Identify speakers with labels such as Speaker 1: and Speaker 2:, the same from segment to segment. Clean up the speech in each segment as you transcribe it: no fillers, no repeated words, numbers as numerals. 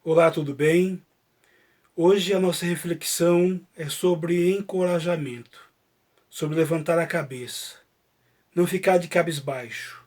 Speaker 1: Olá, tudo bem? Hoje a nossa reflexão é sobre encorajamento, sobre levantar a cabeça, não ficar de cabisbaixo.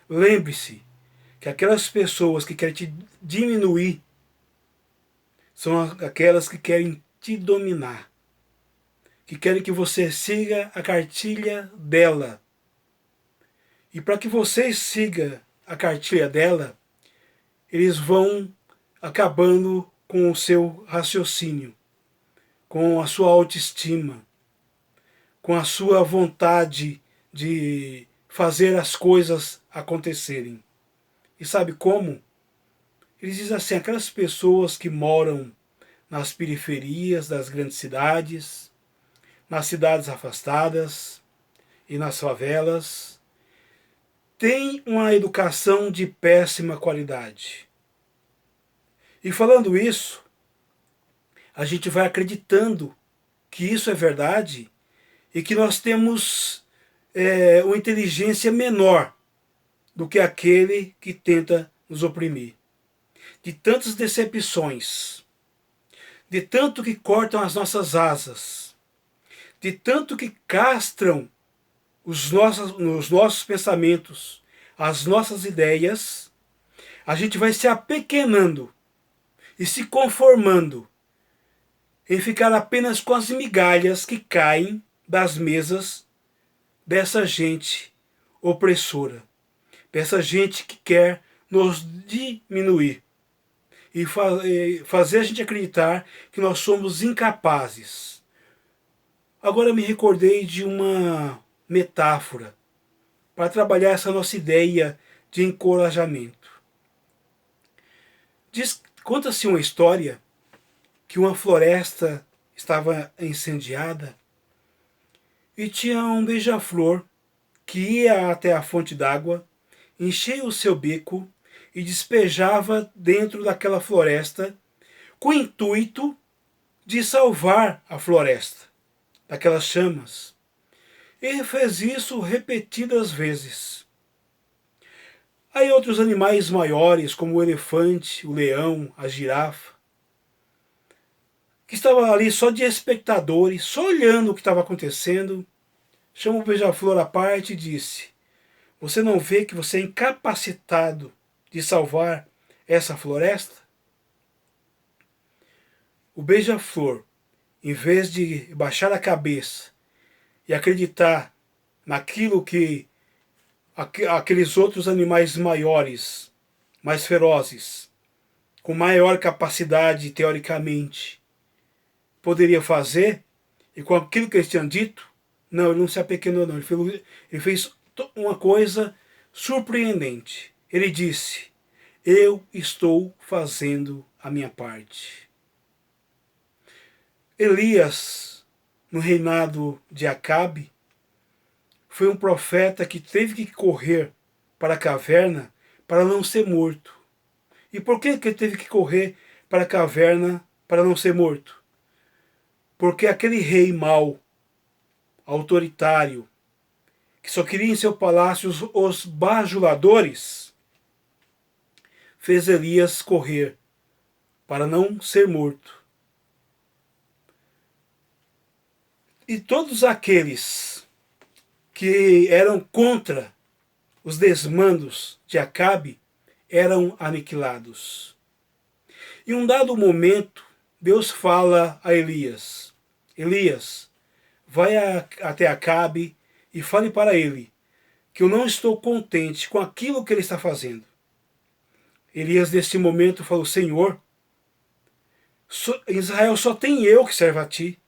Speaker 1: Lembre-se que aquelas pessoas que querem te diminuir são aquelas que querem te dominar, que querem que você siga a cartilha dela. E para que você siga a cartilha dela, eles vão acabando com o seu raciocínio, com a sua autoestima, com a sua vontade de fazer as coisas acontecerem. E sabe como? Eles dizem assim, aquelas pessoas que moram nas periferias das grandes cidades, nas cidades afastadas e nas favelas, têm uma educação de péssima qualidade. E falando isso, a gente vai acreditando que isso é verdade e que nós temos uma inteligência menor do que aquele que tenta nos oprimir. De tantas decepções, de tanto que cortam as nossas asas, de tanto que castram os nossos pensamentos, as nossas ideias, a gente vai se apequenando e se conformando em ficar apenas com as migalhas que caem das mesas dessa gente opressora, dessa gente que quer nos diminuir e fazer a gente acreditar que nós somos incapazes. Agora eu me recordei de uma metáfora para trabalhar essa nossa ideia de encorajamento. Conta-se uma história que uma floresta estava incendiada e tinha um beija-flor que ia até a fonte d'água, enchia o seu bico e despejava dentro daquela floresta com o intuito de salvar a floresta daquelas chamas. Ele fez isso repetidas vezes. Aí outros animais maiores, como o elefante, o leão, a girafa, que estavam ali só de espectadores, só olhando o que estava acontecendo, chamou o beija-flor à parte e disse: "Você não vê que você é incapacitado de salvar essa floresta?" O beija-flor, em vez de baixar a cabeça e acreditar naquilo que aqueles outros animais maiores, mais ferozes, com maior capacidade teoricamente, poderia fazer, e com aquilo que eles tinham dito, não, ele não se apequenou não, ele fez uma coisa surpreendente. Ele disse: "Eu estou fazendo a minha parte." Elias, no reinado de Acabe, foi um profeta que teve que correr para a caverna para não ser morto. E por que ele teve que correr para a caverna para não ser morto? Porque aquele rei mau, autoritário, que só queria em seu palácio os bajuladores, fez Elias correr para não ser morto. E todos aqueles que eram contra os desmandos de Acabe eram aniquilados. Em um dado momento, Deus fala a Elias: "Elias, vai até Acabe e fale para ele que eu não estou contente com aquilo que ele está fazendo." Elias, nesse momento, falou: "Senhor, em Israel só tem eu que serve a ti.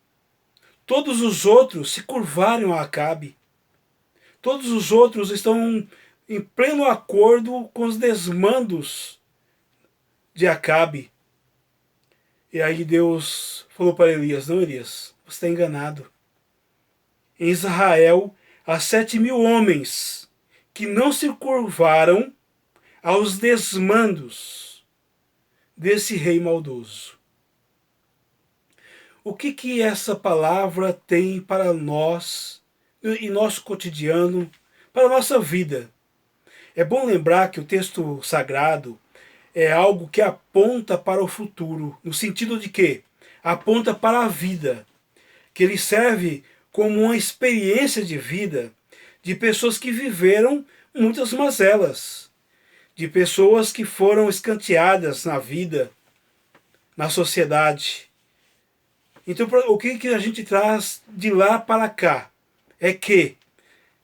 Speaker 1: Todos os outros se curvaram a Acabe. Todos os outros estão em pleno acordo com os desmandos de Acabe." E aí Deus falou para Elias: "Não, Elias, você está enganado. Em Israel há 7.000 homens que não se curvaram aos desmandos desse rei maldoso." O que essa palavra tem para nós, em nosso cotidiano, para a nossa vida? É bom lembrar que o texto sagrado é algo que aponta para o futuro, no sentido de que aponta para a vida, que ele serve como uma experiência de vida de pessoas que viveram muitas mazelas, de pessoas que foram escanteadas na vida, na sociedade. Então, o que a gente traz de lá para cá é que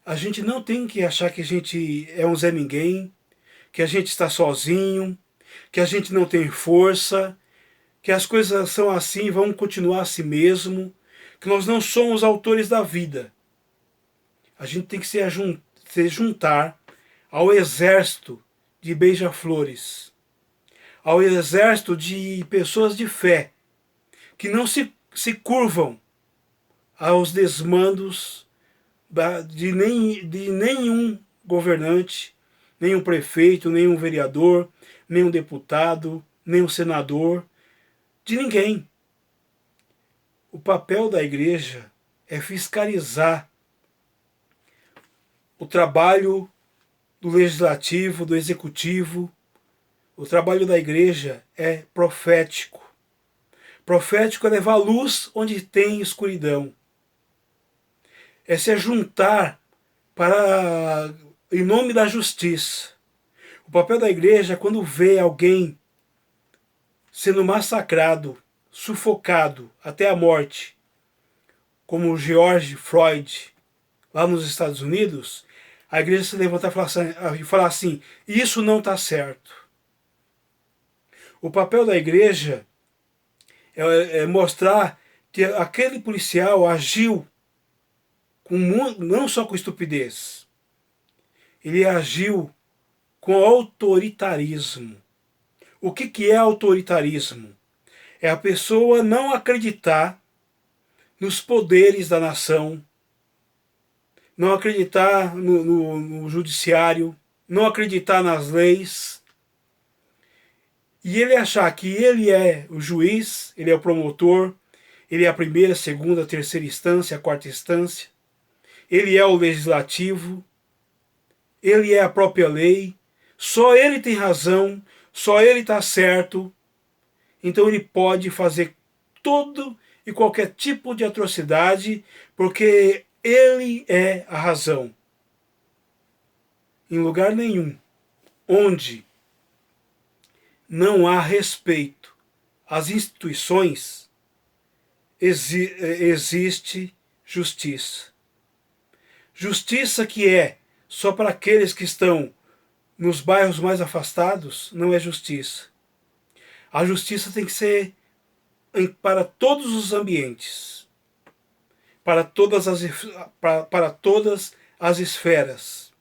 Speaker 1: a gente não tem que achar que a gente é um Zé Ninguém, que a gente está sozinho, que a gente não tem força, que as coisas são assim e vão continuar assim mesmo, que nós não somos autores da vida. A gente tem que se juntar ao exército de beija-flores, ao exército de pessoas de fé, que não se curvam aos desmandos de nenhum governante, nenhum prefeito, nenhum vereador, nenhum deputado, nenhum senador, de ninguém. O papel da igreja é fiscalizar o trabalho do legislativo, do executivo. O trabalho da igreja é profético. Profético é levar luz onde tem escuridão. É se juntar para em nome da justiça. O papel da igreja é quando vê alguém sendo massacrado, sufocado até a morte, como o George Floyd, lá nos Estados Unidos, a igreja se levantar e falar assim, isso não está certo. O papel da igreja é mostrar que aquele policial agiu não só com estupidez, ele agiu com autoritarismo. O que é autoritarismo? É a pessoa não acreditar nos poderes da nação, não acreditar no judiciário, não acreditar nas leis, e ele achar que ele é o juiz, ele é o promotor, ele é a primeira, segunda, terceira instância, a quarta instância, ele é o legislativo, ele é a própria lei, só ele tem razão, só ele está certo, então ele pode fazer todo e qualquer tipo de atrocidade, porque ele é a razão. Em lugar nenhum onde não há respeito às instituições, existe justiça. Justiça que é só para aqueles que estão nos bairros mais afastados, não é justiça. A justiça tem que ser para todos os ambientes, para todas as esferas,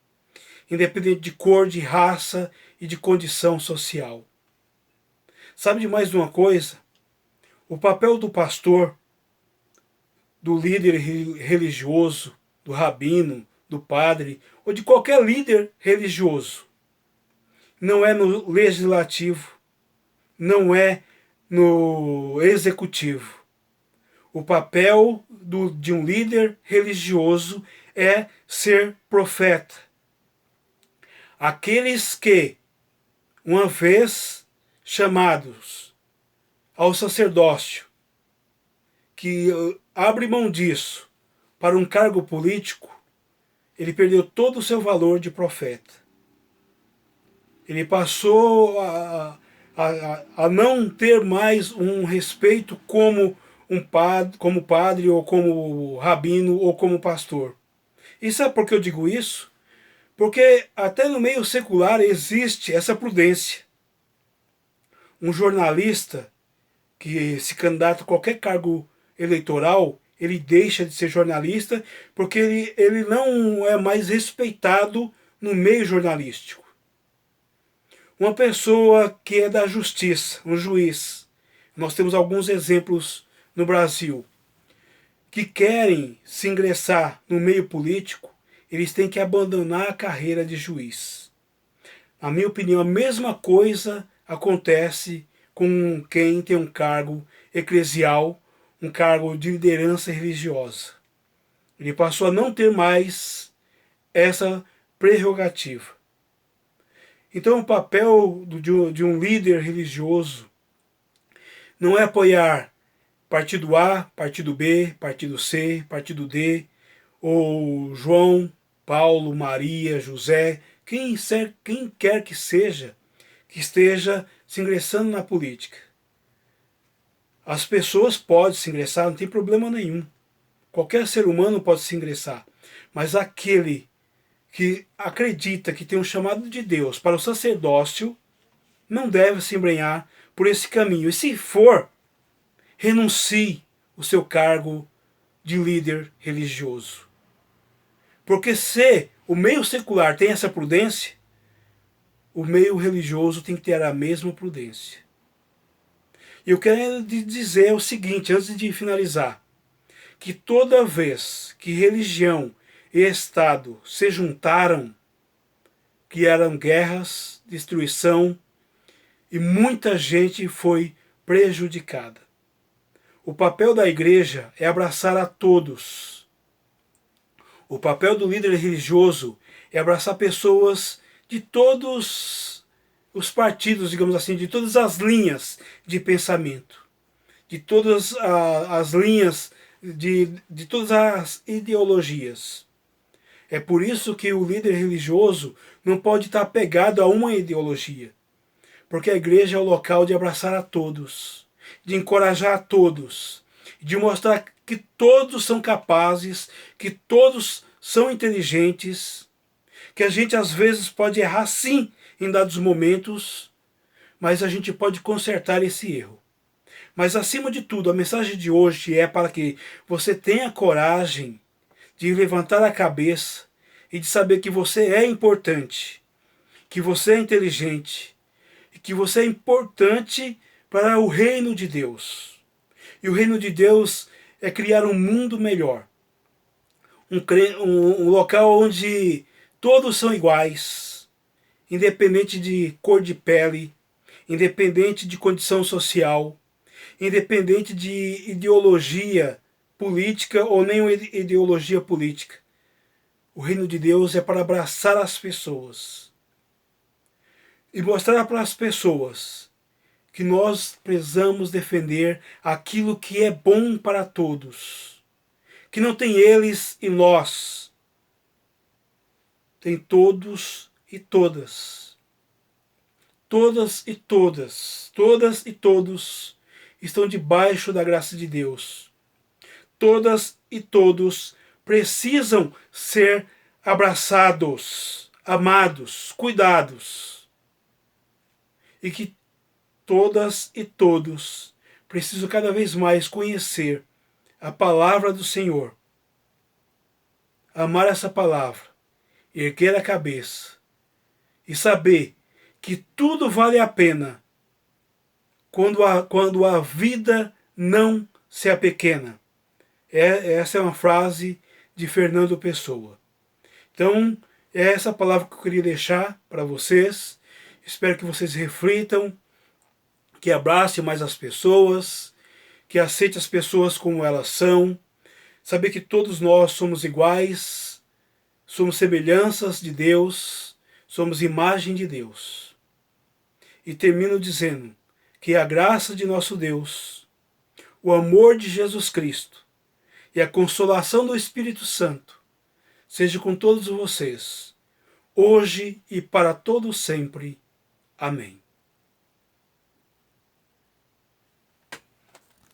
Speaker 1: independente de cor, de raça e de condição social. Sabe de mais uma coisa? O papel do pastor, do líder religioso, do rabino, do padre, ou de qualquer líder religioso, não é no legislativo, não é no executivo. O papel de um líder religioso é ser profeta. Aqueles que, uma vez chamados ao sacerdócio, que abre mão disso para um cargo político, ele perdeu todo o seu valor de profeta. Ele passou a não ter mais um respeito como padre, ou como rabino, ou como pastor. E sabe por que eu digo isso? Porque até no meio secular existe essa prudência. Um jornalista que se candidata a qualquer cargo eleitoral, ele deixa de ser jornalista porque ele não é mais respeitado no meio jornalístico. Uma pessoa que é da justiça, um juiz, nós temos alguns exemplos no Brasil, que querem se ingressar no meio político, eles têm que abandonar a carreira de juiz. Na minha opinião, a mesma coisa acontece com quem tem um cargo eclesial, um cargo de liderança religiosa. Ele passou a não ter mais essa prerrogativa. Então o papel de um líder religioso não é apoiar partido A, partido B, partido C, partido D, ou João, Paulo, Maria, José, quem quer que esteja se ingressando na política. As pessoas podem se ingressar, não tem problema nenhum. Qualquer ser humano pode se ingressar. Mas aquele que acredita que tem um chamado de Deus para o sacerdócio não deve se embrenhar por esse caminho. E se for, renuncie o seu cargo de líder religioso. Porque se o meio secular tem essa prudência, o meio religioso tem que ter a mesma prudência. E eu quero dizer o seguinte, antes de finalizar, que toda vez que religião e Estado se juntaram, criaram guerras, destruição, e muita gente foi prejudicada. O papel da igreja é abraçar a todos. O papel do líder religioso é abraçar pessoas de todos os partidos, digamos assim, de todas as linhas de pensamento, de todas as linhas, de todas as ideologias. É por isso que o líder religioso não pode estar apegado a uma ideologia, porque a igreja é o local de abraçar a todos, de encorajar a todos, de mostrar que todos são capazes, que todos são inteligentes, que a gente às vezes pode errar sim em dados momentos, mas a gente pode consertar esse erro. Mas acima de tudo, a mensagem de hoje é para que você tenha coragem de levantar a cabeça e de saber que você é importante, que você é inteligente, e que você é importante para o reino de Deus. E o reino de Deus é criar um mundo melhor. Um local onde todos são iguais, independente de cor de pele, independente de condição social, independente de ideologia política ou nem ideologia política. O reino de Deus é para abraçar as pessoas e mostrar para as pessoas que nós precisamos defender aquilo que é bom para todos. Que não tem eles e nós. Tem todos e todas. Todas e todas. Todas e todos estão debaixo da graça de Deus. Todas e todos precisam ser abraçados, amados, cuidados. E que todas e todos precisam cada vez mais conhecer a palavra do Senhor, amar essa palavra, erguer a cabeça e saber que tudo vale a pena quando a vida não se apequena. Essa é uma frase de Fernando Pessoa. Então, é essa palavra que eu queria deixar para vocês. Espero que vocês reflitam, que abracem mais as pessoas, que aceitem as pessoas como elas são. Saber que todos nós somos iguais, somos semelhanças de Deus, somos imagem de Deus. E termino dizendo que a graça de nosso Deus, o amor de Jesus Cristo e a consolação do Espírito Santo seja com todos vocês, hoje e para todo sempre. Amém.